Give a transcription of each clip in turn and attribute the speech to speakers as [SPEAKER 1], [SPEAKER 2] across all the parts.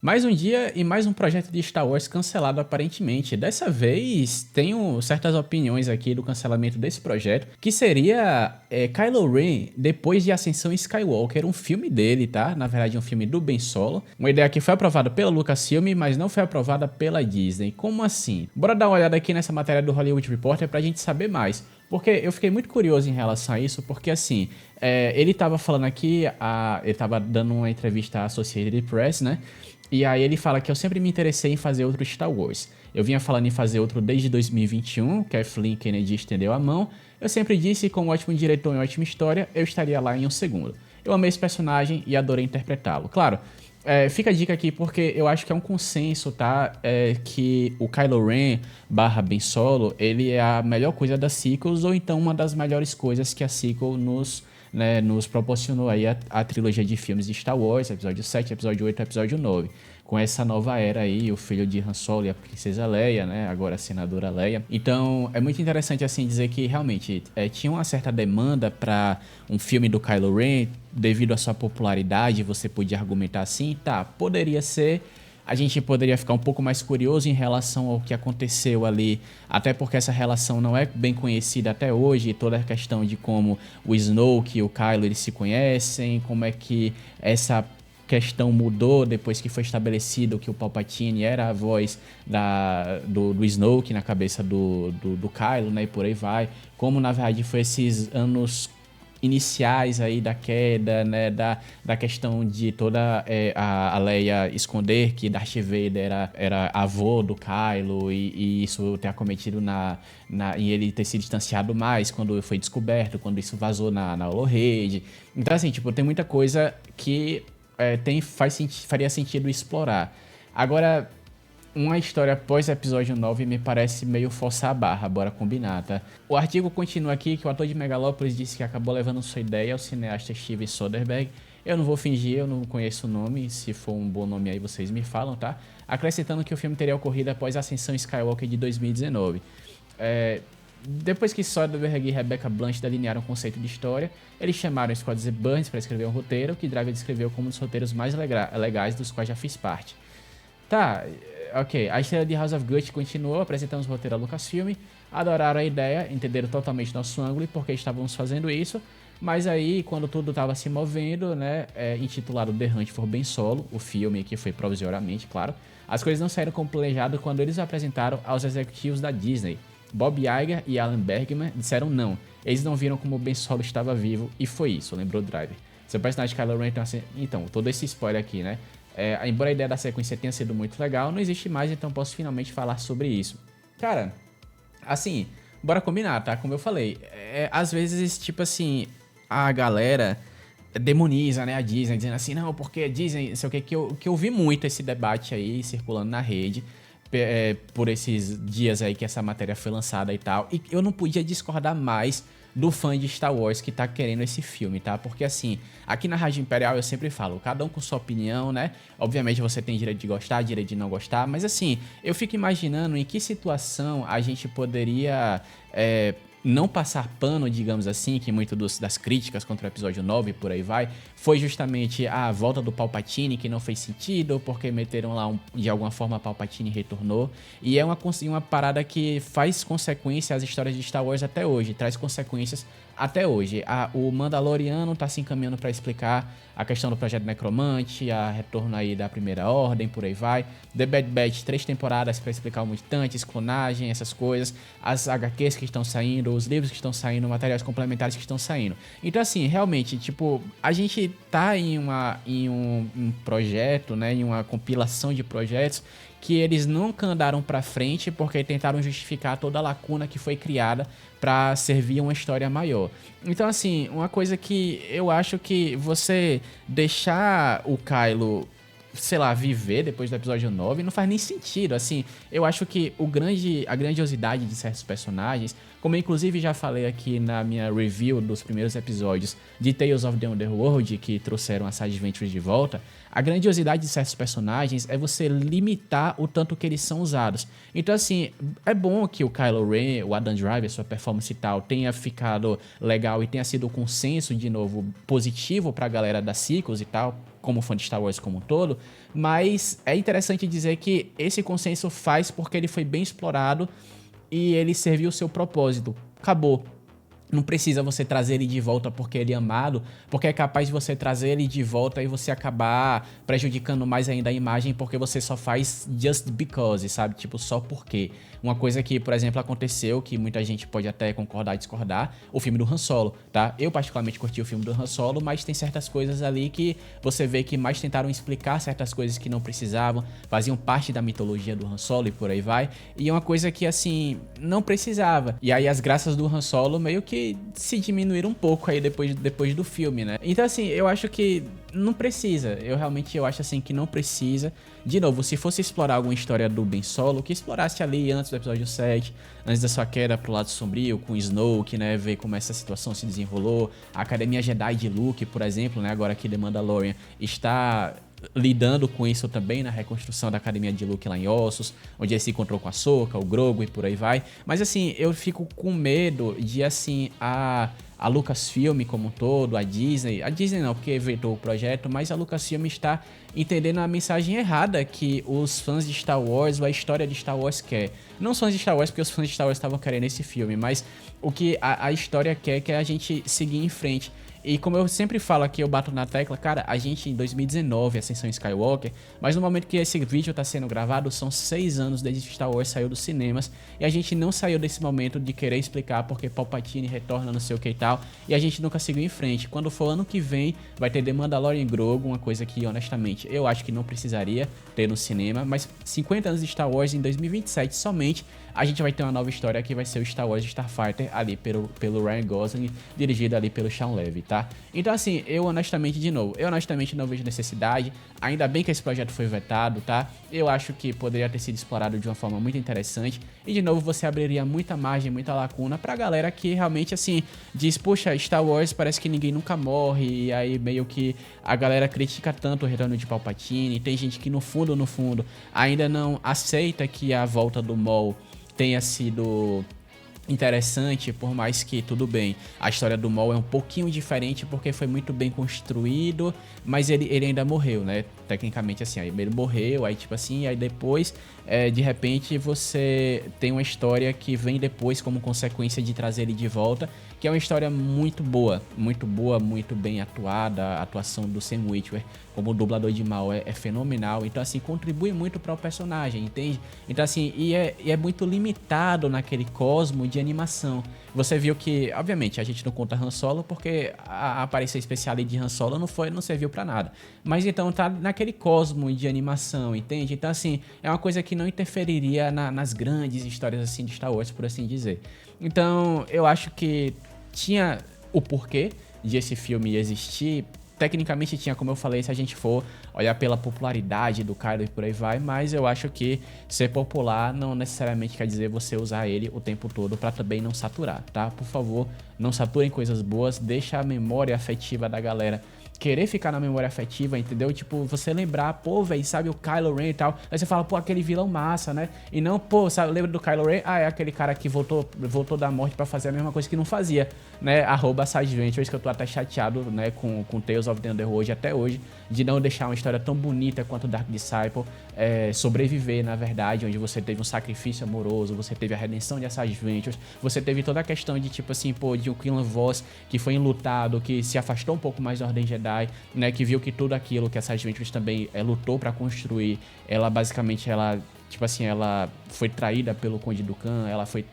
[SPEAKER 1] Mais um dia e mais um projeto de Star Wars cancelado aparentemente. Dessa vez, tenho certas opiniões aqui do cancelamento desse projeto, que seria Kylo Ren depois de Ascensão Skywalker, um filme dele, tá? Na verdade, um filme do Ben Solo. Uma ideia que foi aprovada pela Lucasfilm, mas não foi aprovada pela Disney. Como assim? Bora dar uma olhada aqui nessa matéria do Hollywood Reporter pra gente saber mais. Porque eu fiquei muito curioso em relação a isso, porque assim, ele tava falando aqui, ele tava dando uma entrevista à Associated Press, né? E aí ele fala que eu sempre me interessei em fazer outro Star Wars. Eu vinha falando em fazer outro desde 2021, Kathleen Kennedy estendeu a mão. Eu sempre disse que com um ótimo diretor e uma ótima história, eu estaria lá em um segundo. Eu amei esse personagem e adorei interpretá-lo. Claro, fica a dica aqui porque eu acho que é um consenso, tá? Que o Kylo Ren barra Ben Solo, ele é a melhor coisa das sequels, ou então uma das melhores coisas que a sequel nos proporcionou aí a trilogia de filmes de Star Wars, episódio 7, episódio 8 e episódio 9. Com essa nova era aí, o filho de Han Solo e a princesa Leia, né? Agora a senadora Leia. Então, é muito interessante assim dizer que realmente tinha uma certa demanda para um filme do Kylo Ren, devido à sua popularidade, você podia argumentar assim, tá, poderia ser. A gente poderia ficar um pouco mais curioso em relação ao que aconteceu ali, até porque essa relação não é bem conhecida até hoje, toda a questão de como o Snoke e o Kylo eles se conhecem, como é que essa questão mudou depois que foi estabelecido que o Palpatine era a voz do Snoke na cabeça do Kylo, né, e por aí vai, como na verdade foi esses anos iniciais aí da queda, né, da questão de toda a Leia esconder que Darth Vader era avô do Kylo e isso ter acometido e ele ter se distanciado mais quando foi descoberto, quando isso vazou na Holorede. Então assim, tipo, tem muita coisa que faria sentido explorar. Agora, uma história após o episódio 9 me parece meio forçar a barra, bora combinar, tá? O artigo continua aqui que o ator de Megalópolis disse que acabou levando sua ideia ao cineasta Steven Soderbergh. Eu não vou fingir, eu não conheço o nome, se for um bom nome aí vocês me falam, tá? Acrescentando que o filme teria ocorrido após a Ascensão Skywalker de 2019. Depois que Soderbergh e Rebecca Blanchett delinearam o conceito de história, eles chamaram Scott Z. Burns para escrever um roteiro que Driver descreveu como um dos roteiros mais legais dos quais já fiz parte. Tá, ok. A estrela de House of Gucci continuou apresentando os roteiros à Lucasfilm, adoraram a ideia, entenderam totalmente nosso ângulo e por que estávamos fazendo isso, mas aí, quando tudo estava se movendo, né, intitulado The Hunt for Ben Solo, o filme que foi provisoriamente, claro, as coisas não saíram como planejado quando eles o apresentaram aos executivos da Disney. Bob Iger e Alan Bergman disseram não, eles não viram como o Ben Solo estava vivo e foi isso, lembrou Driver. Seu personagem Kylo Ren, então, todo esse spoiler aqui, né? Embora a ideia da sequência tenha sido muito legal, não existe mais, então posso finalmente falar sobre isso. Cara, assim, bora combinar, tá? Como eu falei, às vezes, tipo assim, a galera demoniza, né, a Disney, dizendo assim, não, porque a Disney, não sei o que eu vi muito esse debate aí circulando na rede, por esses dias aí que essa matéria foi lançada e tal, e eu não podia discordar mais do fã de Star Wars que tá querendo esse filme, tá? Porque assim, aqui na Rádio Imperial eu sempre falo, cada um com sua opinião, né? Obviamente você tem direito de gostar, direito de não gostar, mas assim, eu fico imaginando em que situação a gente poderia não passar pano, digamos assim, que muito das críticas contra o episódio 9 e por aí vai, foi justamente a volta do Palpatine, que não fez sentido, porque meteram lá, de alguma forma, Palpatine retornou, e é uma parada que faz consequência às histórias de Star Wars até hoje, traz consequências até hoje. O Mandaloriano tá se encaminhando para explicar a questão do Projeto Necromante, a retorno aí da Primeira Ordem, por aí vai. The Bad Batch, 3 temporadas para explicar o Mutantes, clonagem, essas coisas. As HQs que estão saindo, os livros que estão saindo, materiais complementares que estão saindo. Então assim, realmente, tipo, a gente tá em um projeto, né, em uma compilação de projetos que eles nunca andaram pra frente porque tentaram justificar toda a lacuna que foi criada pra servir uma história maior. Então, assim, uma coisa que eu acho que você deixar o Kylo, sei lá, viver depois do episódio 9 não faz nem sentido, assim, eu acho que a grandiosidade de certos personagens, como eu inclusive já falei aqui na minha review dos primeiros episódios de Tales of the Underworld, que trouxeram a Side Adventures de volta, a grandiosidade de certos personagens é você limitar o tanto que eles são usados. Então, assim, é bom que o Kylo Ren, o Adam Driver, sua performance e tal, tenha ficado legal e tenha sido um consenso, de novo, positivo pra galera da sequels e tal, como fã de Star Wars como um todo, mas é interessante dizer que esse consenso faz porque ele foi bem explorado e ele serviu o seu propósito. Acabou. Não precisa você trazer ele de volta porque ele é amado, porque é capaz de você trazer ele de volta e você acabar prejudicando mais ainda a imagem porque você só faz just because, sabe? Tipo, só porque. Uma coisa que, por exemplo, aconteceu, que muita gente pode até concordar e discordar, o filme do Han Solo, tá? Eu particularmente curti o filme do Han Solo, mas tem certas coisas ali que você vê que mais tentaram explicar certas coisas que não precisavam, faziam parte da mitologia do Han Solo e por aí vai. E é uma coisa que, assim, não precisava. E aí as graças do Han Solo meio que se diminuíram um pouco aí depois do filme, né? Então, assim, eu acho que não precisa. Eu acho assim que não precisa. De novo, se fosse explorar alguma história do Ben Solo, que explorasse ali antes do episódio 7, antes da sua queda pro lado sombrio, com Snoke, né? Ver como essa situação se desenrolou. A Academia Jedi de Luke, por exemplo, né? Agora que The Mandalorian está lidando com isso também na reconstrução da Academia de Luke lá em Ossos, onde ele se encontrou com a Ahsoka, o Grogu e por aí vai. Mas assim, eu fico com medo de assim, a Lucasfilm como um todo, a Disney não, porque vetou o projeto, mas a Lucasfilm está entendendo a mensagem errada que os fãs de Star Wars ou a história de Star Wars quer. Não os fãs de Star Wars, porque os fãs de Star Wars estavam querendo esse filme, mas o que a história quer que é a gente seguir em frente. E como eu sempre falo aqui, eu bato na tecla, cara, a gente em 2019, Ascensão Skywalker, mas no momento que esse vídeo tá sendo gravado, são 6 anos desde que Star Wars saiu dos cinemas, e a gente não saiu desse momento de querer explicar porque Palpatine retorna, não sei o que e tal, e a gente nunca seguiu em frente. Quando for ano que vem, vai ter The Mandalorian Grogu, uma coisa que, honestamente, eu acho que não precisaria ter no cinema, mas 50 anos de Star Wars em 2027 somente, a gente vai ter uma nova história que vai ser o Star Wars Starfighter ali pelo Ryan Gosling, dirigido ali pelo Shawn Levy, tá? Então assim, eu honestamente não vejo necessidade, ainda bem que esse projeto foi vetado, tá? Eu acho que poderia ter sido explorado de uma forma muito interessante e de novo você abriria muita margem, muita lacuna pra galera que realmente assim, diz, poxa, Star Wars parece que ninguém nunca morre e aí meio que a galera critica tanto o retorno de Palpatine, tem gente que no fundo, ainda não aceita que a volta do Maul tenha sido interessante, por mais que, tudo bem, a história do Maul é um pouquinho diferente porque foi muito bem construído, mas ele ainda morreu, né? Tecnicamente assim, aí ele morreu, aí tipo assim, aí depois, de repente, você tem uma história que vem depois como consequência de trazer ele de volta, que é uma história muito boa, muito bem atuada, a atuação do Sam Witwer como dublador de Maul é fenomenal, então assim, contribui muito para o personagem, entende? Então assim, e é muito limitado naquele cosmo de animação. Você viu que, obviamente, a gente não conta Han Solo porque a aparência especial de Han Solo não serviu pra nada. Mas então tá naquele cosmo de animação, entende? Então assim, é uma coisa que não interferiria nas grandes histórias assim de Star Wars, por assim dizer. Então, eu acho que tinha o porquê de esse filme existir. Tecnicamente tinha, como eu falei, se a gente for olhar pela popularidade do Kylo e por aí vai, mas eu acho que ser popular não necessariamente quer dizer você usar ele o tempo todo pra também não saturar, tá? Por favor, não saturem coisas boas, deixa a memória afetiva da galera querer ficar na memória afetiva, entendeu? Tipo, você lembrar, pô, velho, sabe o Kylo Ren e tal. Aí você fala, pô, aquele vilão massa, né? E não, pô, sabe, lembra do Kylo Ren? Ah, é aquele cara que voltou da morte pra fazer a mesma coisa que não fazia, né? @SageVentures, que eu tô até chateado, né, com Tales of the Underworld até hoje, de não deixar uma história tão bonita quanto Dark Disciple sobreviver, na verdade, onde você teve um sacrifício amoroso, você teve a redenção de Asajj Ventress, você teve toda a questão de, tipo assim, pô, de um Quinlan Vos que foi enlutado, que se afastou um pouco mais da Ordem Jedi, né, que viu que tudo aquilo que a Asajj Ventress também lutou pra construir, ela basicamente, tipo assim, ela foi traída pelo Conde Dooku, ela foi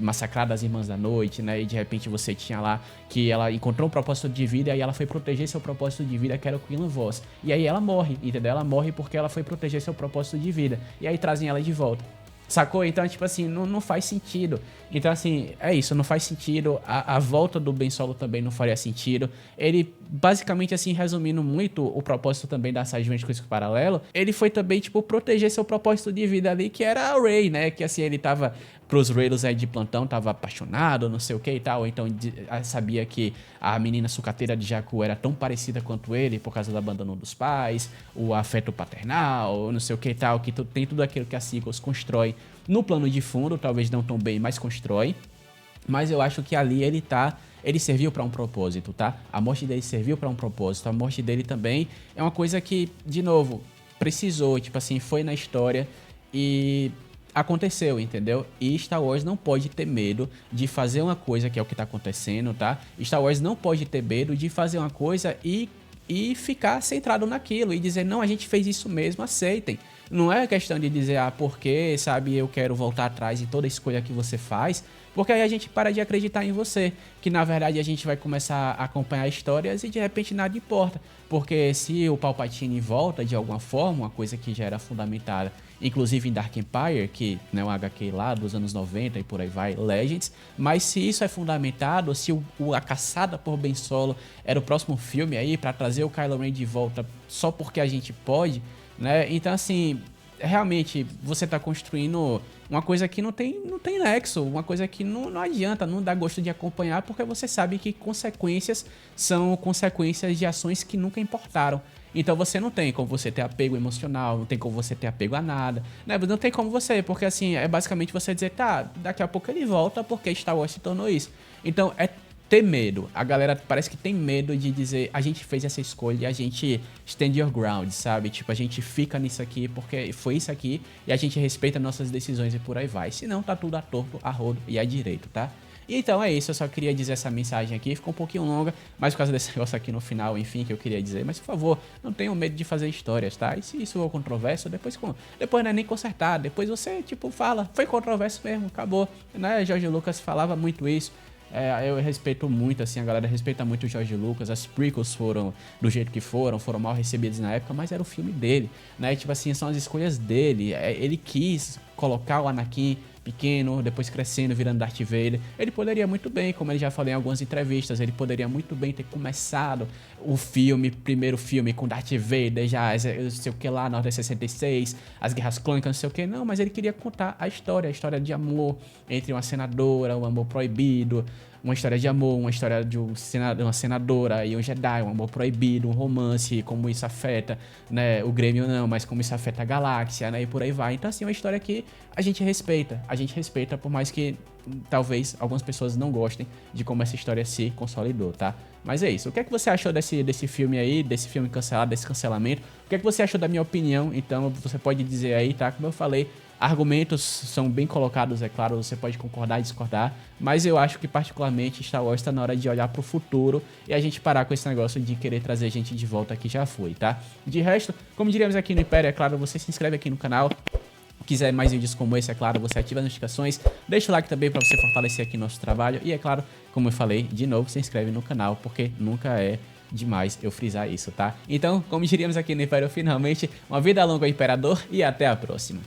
[SPEAKER 1] massacrada as Irmãs da Noite, né? E de repente você tinha lá que ela encontrou um propósito de vida e aí ela foi proteger seu propósito de vida, que era o Quinlan Vos. E aí ela morre, entendeu? Ela morre porque ela foi proteger seu propósito de vida. E aí trazem ela de volta. Sacou? Então, tipo assim, não faz sentido. Então, assim, é isso, não faz sentido. A volta do Ben Solo também não faria sentido. Ele, basicamente, assim, resumindo muito o propósito também da Asajj Ventress com esse paralelo, ele foi também, tipo, proteger seu propósito de vida ali, que era a Rey, né? Que, assim, ele tava pros Raiders aí de plantão, tava apaixonado, não sei o que e tal. Ou então sabia que a menina sucateira de Jakku era tão parecida quanto ele por causa do abandono dos pais, o afeto paternal, não sei o que e tal, que tem tudo aquilo que a Sequels constrói no plano de fundo, talvez não tão bem, mas constrói. Mas eu acho que ali ele tá ele serviu para um propósito, tá? A morte dele serviu para um propósito. A morte dele também é uma coisa que, de novo, precisou, tipo assim, foi na história e aconteceu, entendeu? E Star Wars não pode ter medo de fazer uma coisa, que é o que tá acontecendo, tá? Star Wars não pode ter medo de fazer uma coisa e ficar centrado naquilo e dizer, não, a gente fez isso mesmo, aceitem. Não é questão de dizer, porque, sabe, eu quero voltar atrás em toda escolha que você faz, porque aí a gente para de acreditar em você, que na verdade a gente vai começar a acompanhar histórias e de repente nada importa, porque se o Palpatine volta de alguma forma, uma coisa que já era fundamentada, inclusive em Dark Empire, que é um HQ lá dos anos 90 e por aí vai, Legends, mas se isso é fundamentado, se a caçada por Ben Solo era o próximo filme aí para trazer o Kylo Ren de volta só porque a gente pode, né? Então assim, realmente você tá construindo uma coisa que não tem nexo, uma coisa que não adianta, não dá gosto de acompanhar, porque você sabe que consequências são consequências de ações que nunca importaram. Então você não tem como você ter apego emocional, não tem como você ter apego a nada, né? Não tem como você, porque assim, é basicamente você dizer, tá, daqui a pouco ele volta porque Star Wars se tornou isso. Então é ter medo. A galera parece que tem medo de dizer, a gente fez essa escolha e a gente stand your ground, sabe? Tipo, a gente fica nisso aqui porque foi isso aqui e a gente respeita nossas decisões e por aí vai. Senão tá tudo a torto, a rodo e a direito, tá? E então é isso, eu só queria dizer essa mensagem aqui, ficou um pouquinho longa, mas por causa desse negócio aqui no final, enfim, que eu queria dizer, mas por favor, não tenham medo de fazer histórias, tá? E se isso for controverso, depois não é nem consertar, depois você, tipo, fala, foi controverso mesmo, acabou, né? George Lucas falava muito isso. Eu respeito muito, assim, a galera respeita muito o George Lucas, as prequels foram do jeito que foram mal recebidas na época, mas era o filme dele, né? Tipo assim, são as escolhas dele, ele quis colocar o Anakin pequeno, depois crescendo, virando Darth Vader. Ele poderia muito bem, como ele já falou em algumas entrevistas, ele poderia muito bem ter começado o primeiro filme com Darth Vader, já não sei o que lá, na Ordem 66, as Guerras Clônicas, não sei o que, não, mas ele queria contar a história de amor entre uma senadora, um amor proibido, uma história de amor, uma história de uma senadora e um Jedi, um amor proibido, um romance, como isso afeta, né, o Grêmio não, mas como isso afeta a galáxia, né, e por aí vai. Então, assim, é uma história que a gente respeita, por mais que talvez algumas pessoas não gostem de como essa história se consolidou, tá? Mas é isso. O que é que você achou desse filme aí, desse filme cancelado, desse cancelamento? O que é que você achou da minha opinião? Então, você pode dizer aí, tá? Como eu falei, argumentos são bem colocados, é claro, você pode concordar e discordar, mas eu acho que particularmente Star Wars está na hora de olhar pro futuro e a gente parar com esse negócio de querer trazer gente de volta que já foi, tá? De resto, como diríamos aqui no Império, é claro, você se inscreve aqui no canal. Quiser mais vídeos como esse, é claro, você ativa as notificações, deixa o like também para você fortalecer aqui nosso trabalho e é claro, como eu falei, de novo, se inscreve no canal, porque nunca é demais eu frisar isso, tá? Então, como diríamos aqui no Império, finalmente, uma vida longa ao Imperador e até a próxima.